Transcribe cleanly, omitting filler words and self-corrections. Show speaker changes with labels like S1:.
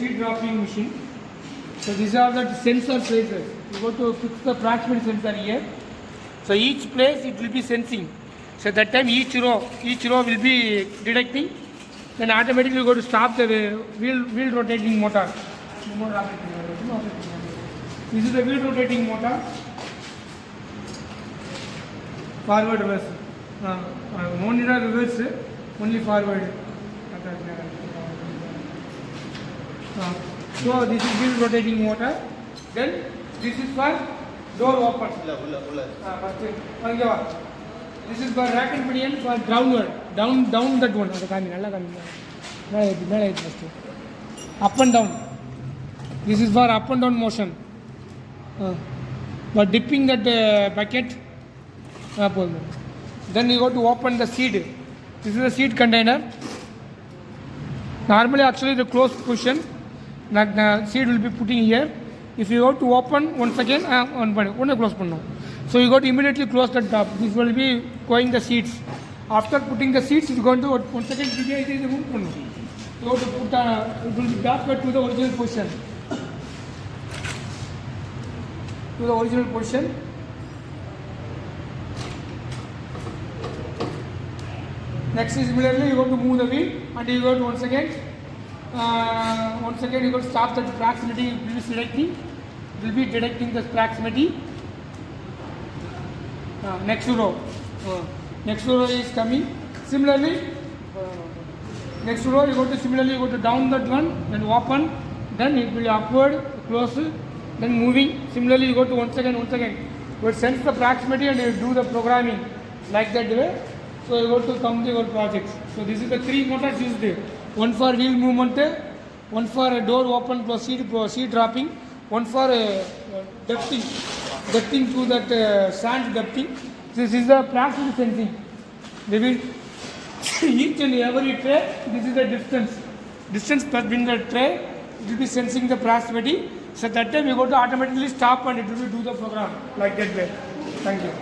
S1: seed dropping machine. So these are the sensor places. You go to fix the proximity sensor here. So each place it will be sensing. So at that time each row will be detecting. Then automatically you go to stop the wheel rotating motor. This is the wheel rotating motor. Forward reverse. No need of reverse, only forward. So this is wheel rotating motor. Then this is for door open. This is for rack and pinion for downward. Down that one. Up and down. This is for up and down motion. For dipping that bucket. Then you go to open the seed. This is the seed container. Normally actually the closed position. The seed will be putting here. If you go to open once again, close. So you got to immediately close the top. This will be going the seeds. After putting the seeds, you going to once again you go to put it will be back to the original position. To the original position. Next is similarly you go to move the wheel and you go to once again you go to stop the proximity. It will be selecting. It will be detecting the proximity. Next row. Next row is coming. Similarly, next row you go to down that one, then open, then it will upward, close, then moving. Similarly, you go to once again. You will sense the proximity and you do the programming like that way. So you go to complete your projects. So this is the three motors used. One for wheel movement, one for door open, seed dropping, one for depthing to that sand depthing. This is the proximity sensing. They will each and every tray. This is the distance between the tray. It will be sensing the proximity. So that time you go to automatically stop and it will do the program like that way. Thank you.